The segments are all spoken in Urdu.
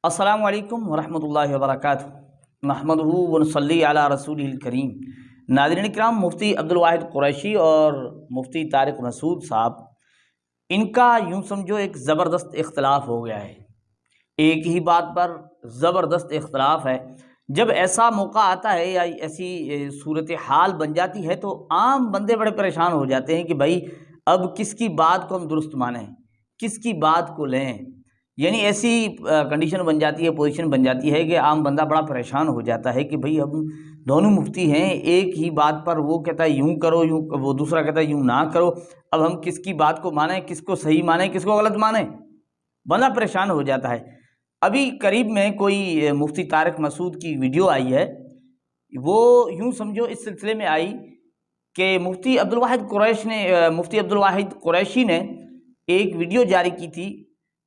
السلام علیکم ورحمۃ اللہ وبرکاتہ۔ نحمدہ ونصلی علی رسولہ الکریم۔ ناظرین اکرام، مفتی عبدالواحد قریشی اور مفتی طارق مسعود صاحب، ان کا یوں سمجھو ایک زبردست اختلاف ہو گیا ہے، ایک ہی بات پر زبردست اختلاف ہے۔ جب ایسا موقع آتا ہے یا ایسی صورتحال بن جاتی ہے تو عام بندے بڑے پریشان ہو جاتے ہیں کہ بھائی اب کس کی بات کو ہم درست مانیں، کس کی بات کو لیں۔ یعنی ایسی کنڈیشن بن جاتی ہے، پوزیشن بن جاتی ہے کہ عام بندہ بڑا پریشان ہو جاتا ہے کہ بھئی ہم دونوں مفتی ہیں، ایک ہی بات پر وہ کہتا ہے یوں کرو، یوں، وہ دوسرا کہتا ہے یوں نہ کرو، اب ہم کس کی بات کو مانیں، کس کو صحیح مانیں، کس کو غلط مانیں، بندہ پریشان ہو جاتا ہے۔ ابھی قریب میں کوئی مفتی طارق مسعود کی ویڈیو آئی ہے، وہ یوں سمجھو اس سلسلے میں آئی کہ مفتی عبدالواحد قریشی نے ایک ویڈیو جاری کی تھی،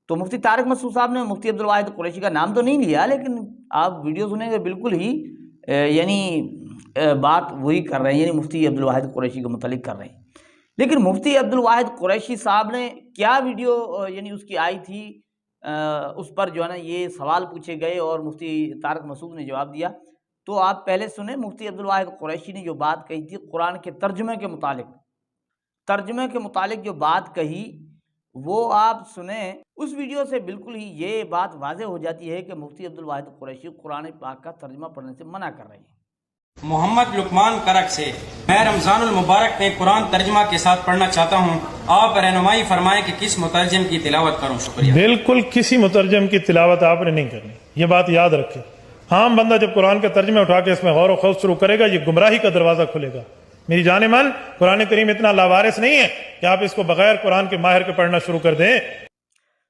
تو مفتی طارق مسعود صاحب نے مفتی عبدالواحد قریشی کا نام تو نہیں لیا، لیکن آپ ویڈیو سنیں گے بالکل ہی بات وہی کر رہے ہیں، یعنی مفتی عبدالواحد قریشی کے متعلق کر رہے ہیں۔ لیکن مفتی عبدالواحد قریشی صاحب نے کیا ویڈیو اس کی آئی تھی، اس پر جو ہے نا یہ سوال پوچھے گئے اور مفتی طارق مسعود نے جواب دیا۔ تو آپ پہلے سنیں مفتی عبدالواحد قریشی نے جو بات کہی تھی قرآن کے ترجمے کے متعلق جو بات کہی وہ آپ سنیں۔ اس ویڈیو سے بالکل ہی یہ بات واضح ہو جاتی ہے کہ مفتی عبدالواحد قریشی قرآن پاک کا ترجمہ پڑھنے سے منع کر رہے ہیں۔ محمد لقمان کرک سے، میں رمضان المبارک میں قرآن ترجمہ کے ساتھ پڑھنا چاہتا ہوں، آپ رہنمائی فرمائیں کہ کس مترجم کی تلاوت کروں۔ شکریہ۔ بالکل کسی مترجم کی تلاوت آپ نے نہیں کرنی، یہ بات یاد رکھیں۔ عام بندہ جب قرآن کا ترجمہ اٹھا کے اس میں غور و خوض شروع کرے گا، یہ گمراہی کا دروازہ کھلے گا۔ میری جان من، قرآن کریم اتنا لاوارث نہیں ہے کہ آپ اس کو بغیر قرآن کے ماہر کے پڑھنا شروع کر دیں۔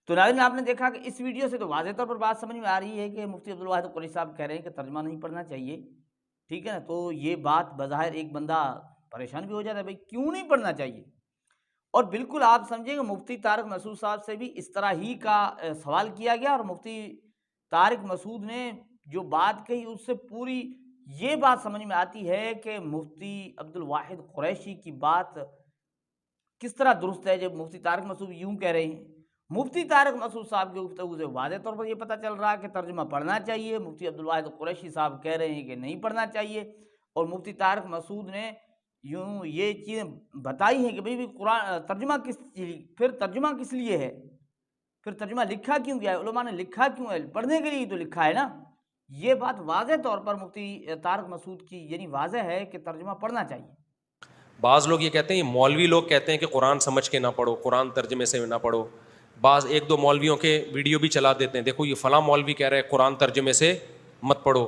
تو ناظرین، آپ نے دیکھا کہ اس ویڈیو سے تو واضح طور پر بات سمجھ میں آ رہی ہے کہ مفتی عبدالواحد قریشی صاحب کہہ رہے ہیں کہ ترجمہ نہیں پڑھنا چاہیے، ٹھیک ہے نا۔ تو یہ بات بظاہر ایک بندہ پریشان بھی ہو جاتا ہے، بھائی کیوں نہیں پڑھنا چاہیے۔ اور بالکل آپ سمجھیں کہ مفتی طارق مسعود صاحب سے بھی اس طرح ہی کا سوال کیا گیا، اور مفتی طارق مسعود نے جو بات کہی اس سے پوری یہ بات سمجھ میں آتی ہے کہ مفتی عبدالواحد قریشی کی بات کس طرح درست ہے۔ جب مفتی طارق مسعود یوں کہہ رہے ہیں، مفتی طارق مسعود صاحب کی گفتگو سے واضح طور پر یہ پتہ چل رہا ہے کہ ترجمہ پڑھنا چاہیے، مفتی عبدالواحد قریشی صاحب کہہ رہے ہیں کہ نہیں پڑھنا چاہیے، اور مفتی طارق مسعود نے یوں یہ چیزیں بتائی ہیں کہ بھئی قرآن ترجمہ پھر ترجمہ کس لیے ہے، پھر ترجمہ لکھا کیوں گیا ہے، علماء نے لکھا کیوں ہے، پڑھنے کے لیے تو لکھا ہے نا۔ یہ بات واضح طور پر مفتی طارق مسعود کی یعنی واضح ہے کہ ترجمہ پڑھنا چاہیے۔ بعض لوگ یہ کہتے ہیں، مولوی لوگ کہتے ہیں کہ قرآن سمجھ کے نہ پڑھو، قرآن ترجمے سے نہ پڑھو۔ بعض ایک دو مولویوں کے ویڈیو بھی چلا دیتے ہیں، دیکھو یہ فلاں مولوی کہہ رہے ہیں قرآن ترجمے سے مت پڑھو۔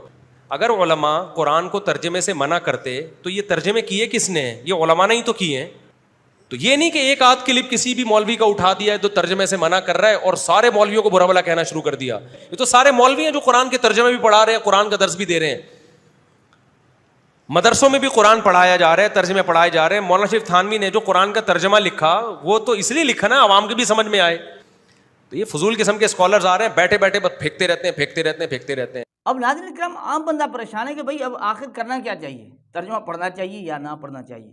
اگر علماء قرآن کو ترجمے سے منع کرتے تو یہ ترجمے کیے کس نے ہیں؟ یہ علماء نے ہی تو کیے ہیں۔ تو یہ نہیں کہ ایک آدھ کلپ کسی بھی مولوی کا اٹھا دیا ہے تو ترجمے سے منع کر رہا ہے اور سارے مولویوں کو برا بھلا کہنا شروع کر دیا۔ یہ تو سارے مولوی ہیں جو قرآن کے ترجمے بھی پڑھا رہے ہیں، قرآن کا درس بھی دے رہے ہیں، مدرسوں میں بھی قرآن پڑھایا جا رہا ہے، ترجمے پڑھائے جا رہے ہیں۔ مولانا شریف تھانوی نے جو قرآن کا ترجمہ لکھا وہ تو اس لیے لکھا نا عوام کے بھی سمجھ میں آئے۔ تو یہ فضول قسم کے اسکالرز آ رہے ہیں، بیٹھے بیٹھے بس پھینکتے رہتے ہیں۔ اب ناظرین اکرام، عام بندہ پریشان ہے کہ بھئی اب آخر کرنا کیا چاہیے، ترجمہ پڑھنا چاہیے یا نہ پڑھنا چاہیے۔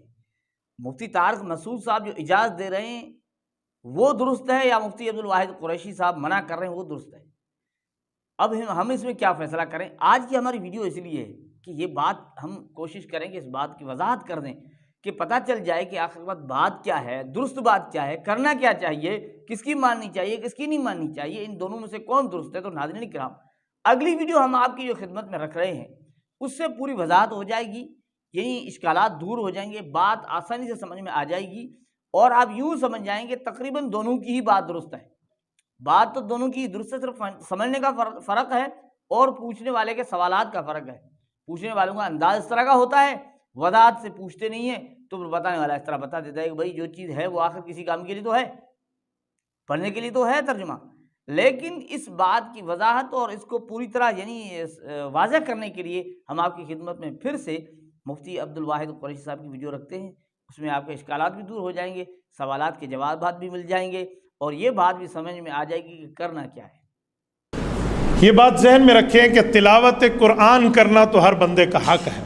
مفتی طارق مسعود صاحب جو اجازت دے رہے ہیں وہ درست ہے، یا مفتی عبدالواحد قریشی صاحب منع کر رہے ہیں وہ درست ہے۔ اب ہم اس میں کیا فیصلہ کریں؟ آج کی ہماری ویڈیو اس لیے ہے کہ یہ بات ہم کوشش کریں کہ اس بات کی وضاحت کر دیں کہ پتہ چل جائے کہ آخر بات کیا ہے، درست بات کیا ہے، کرنا کیا چاہیے، کس کی ماننی چاہیے، کس کی نہیں ماننی چاہیے، ان دونوں میں سے کون درست ہے۔ تو ناظرین اکرام، اگلی ویڈیو ہم آپ کی جو خدمت میں رکھ رہے ہیں اس سے پوری وضاحت ہو جائے گی، یعنی اشکالات دور ہو جائیں گے، بات آسانی سے سمجھ میں آ جائے گی، اور آپ یوں سمجھ جائیں گے تقریباً دونوں کی ہی بات درست ہے۔ بات تو دونوں کی درست ہے، صرف سمجھنے کا فرق ہے اور پوچھنے والے کے سوالات کا فرق ہے۔ پوچھنے والوں کا انداز اس طرح کا ہوتا ہے، وضاحت سے پوچھتے نہیں ہیں تو بتانے والا اس طرح بتا دیتا ہے کہ بھائی جو چیز ہے وہ آخر کسی کام کے لیے تو ہے، پڑھنے کے لیے تو ہے ترجمہ۔ لیکن اس بات کی وضاحت اور اس کو پوری طرح یعنی واضح کرنے کے لیے ہم آپ کی خدمت میں پھر سے مفتی عبدالواحد قریشی صاحب کی ویڈیو رکھتے ہیں۔ اس میں آپ کے اشکالات بھی دور ہو جائیں گے، سوالات کے جوابات بھی مل جائیں گے، اور یہ بات بھی سمجھ میں آ جائے گی کہ کرنا کیا ہے۔ یہ بات ذہن میں رکھیں کہ تلاوت قرآن کرنا تو ہر بندے کا حق ہے،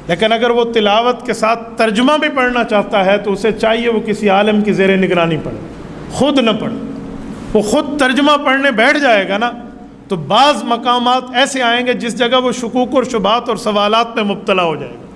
لیکن اگر وہ تلاوت کے ساتھ ترجمہ بھی پڑھنا چاہتا ہے تو اسے چاہیے وہ کسی عالم کی زیر نگرانی پڑھے، خود نہ پڑھے۔ وہ خود ترجمہ پڑھنے بیٹھ جائے گا نا تو بعض مقامات ایسے آئیں گے جس جگہ وہ شکوک اور شبہات اور سوالات میں مبتلا ہو جائے گا،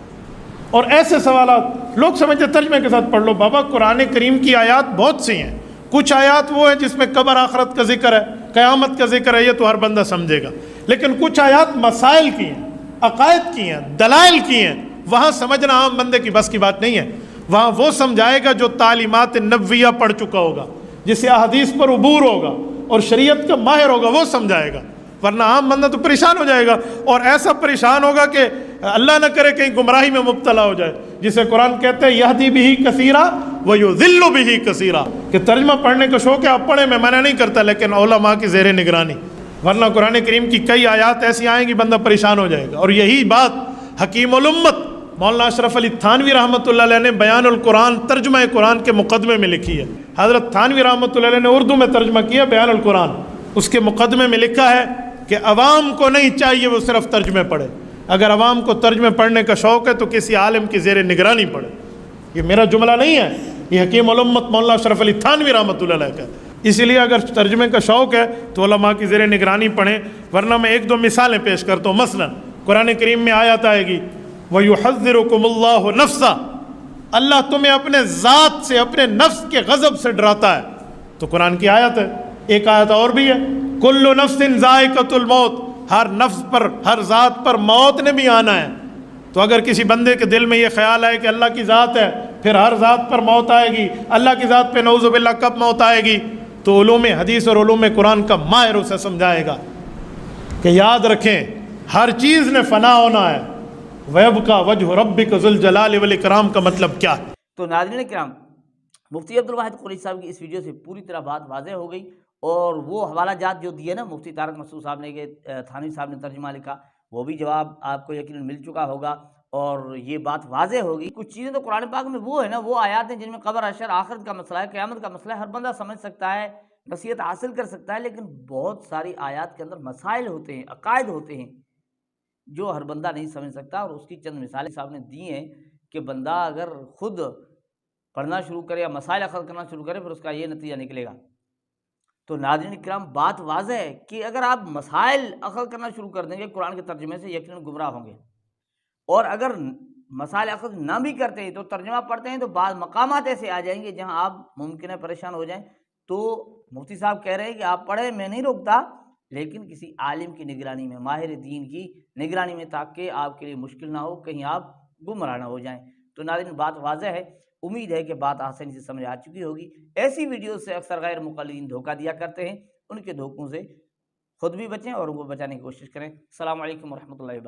اور ایسے سوالات لوگ سمجھتے ترجمے کے ساتھ پڑھ لو۔ بابا قرآن کریم کی آیات بہت سی ہیں، کچھ آیات وہ ہیں جس میں قبر آخرت کا ذکر ہے، قیامت کا ذکر ہے، یہ تو ہر بندہ سمجھے گا، لیکن کچھ آیات مسائل کی ہیں، عقائد کی ہیں، دلائل کی ہیں، وہاں سمجھنا عام بندے کی بس کی بات نہیں ہے۔ وہاں وہ سمجھائے گا جو تعلیمات نبویہ پڑھ چکا ہوگا، جسے احادیث پر عبور ہوگا اور شریعت کا ماہر ہوگا، وہ سمجھائے گا، ورنہ عام بندہ تو پریشان ہو جائے گا، اور ایسا پریشان ہوگا کہ اللہ نہ کرے کہیں گمراہی میں مبتلا ہو جائے، جسے قرآن کہتے ہیں یہدی بہ کثیرا ویضل بہ کثیرا، کہ ترجمہ پڑھنے کا شوق ہے، آپ پڑھیں، میں منع نہیں کرتا، لیکن علماء کی زیر نگرانی، ورنہ قرآن کریم کی کئی آیات ایسی آئیں گی بندہ پریشان ہو جائے گا۔ اور یہی بات حکیم الامت مولانا اشرف علی تھانوی رحمۃ اللہ علیہ نے بیان القرآن ترجمہ قرآن کے مقدمے میں لکھی ہے۔ حضرت تھانوی رحمۃ اللہ علیہ نے اردو میں ترجمہ کیا بیان القرآن، اس کے مقدمے میں لکھا ہے کہ عوام کو نہیں چاہیے وہ صرف ترجمے پڑھے، اگر عوام کو ترجمے پڑھنے کا شوق ہے تو کسی عالم کی زیر نگرانی پڑھے۔ یہ میرا جملہ نہیں ہے، یہ حکیم الامت مولانا اشرف علی تھانوی رحمۃ اللہ علیہ کا۔ اسی لیے اگر ترجمے کا شوق ہے تو علماء کی زیر نگرانی پڑھیں، ورنہ میں ایک دو مثالیں پیش کرتا ہوں۔ مثلا قرآن کریم میں آیت آئے گی وَيُحَذِّرُكُمُ اللَّهُ نَفْسَهُ، اللہ تمہیں اپنے ذات سے، اپنے نفس کے غضب سے ڈراتا ہے، تو قرآن کی آیت ہے۔ ایک آیت اور بھی ہے کُلُّ نَفْسٍ ذَائِقَةُ الْمَوْتِ، ہر نفس پر، ہر ذات پر موت نے بھی آنا ہے۔ تو اگر کسی بندے کے دل میں یہ خیال ہے کہ اللہ کی ذات ہے، پھر ہر ذات پر موت آئے گی، اللہ کی ذات پہ نعوذ باللہ کب موت آئے گی، تو علوم حدیث اور علوم قرآن کا ماہر اسے سمجھائے گا کہ یاد رکھیں ہر چیز نے فنا ہونا ہے، وَيَبْقَى وَجْهُ رَبِّكَ ذُو الْجَلَالِ وَالْإِكْرَامِ کا مطلب کیا ہے؟ تو ناظرین کرام، مفتی عبدالواحد قریشی صاحب کی اس ویڈیو سے پوری طرح بات واضح ہو گئی، اور وہ حوالہ جات جو دیے نا مفتی طارق مسعود صاحب نے کہ تھانوی صاحب نے ترجمہ لکھا، وہ بھی جواب آپ کو یقیناً مل چکا ہوگا، اور یہ بات واضح ہوگی۔ کچھ چیزیں تو قرآن پاک میں وہ ہے نا، وہ آیات ہیں جن میں قبر، حشر، آخرت کا مسئلہ ہے، قیامت کا مسئلہ ہے، ہر بندہ سمجھ سکتا ہے، نصیحت حاصل کر سکتا ہے، لیکن بہت ساری آیات کے اندر مسائل ہوتے ہیں، عقائد ہوتے ہیں جو ہر بندہ نہیں سمجھ سکتا، اور اس کی چند مثالیں صاحب نے دی ہیں کہ بندہ اگر خود پڑھنا شروع کرے یا مسائل عقل کرنا شروع کرے پھر اس کا یہ نتیجہ نکلے گا۔ تو ناظرین کرام، بات واضح ہے کہ اگر آپ مسائل عقل کرنا شروع کر دیں گے قرآن کے ترجمے سے، یقیناً گمراہ ہوں گے، اور اگر مسائل عقل نہ بھی کرتے ہیں تو ترجمہ پڑھتے ہیں تو بعض مقامات ایسے آ جائیں گے جہاں آپ ممکن ہے پریشان ہو جائیں۔ تو مفتی صاحب کہہ رہے ہیں کہ آپ پڑھیں، میں نہیں روکتا، لیکن کسی عالم کی نگرانی میں، ماہر دین کی نگرانی میں، تاکہ آپ کے لیے مشکل نہ ہو، کہیں آپ گمراہ نہ ہو جائیں۔ تو ناظرین، بات واضح ہے، امید ہے کہ بات آسانی سے سمجھ آ چکی ہوگی۔ ایسی ویڈیوز سے اکثر غیر مقلدین دھوکہ دیا کرتے ہیں، ان کے دھوکوں سے خود بھی بچیں اور ان کو بچانے کی کوشش کریں۔ السلام علیکم ورحمۃ اللہ وبرکاتہ۔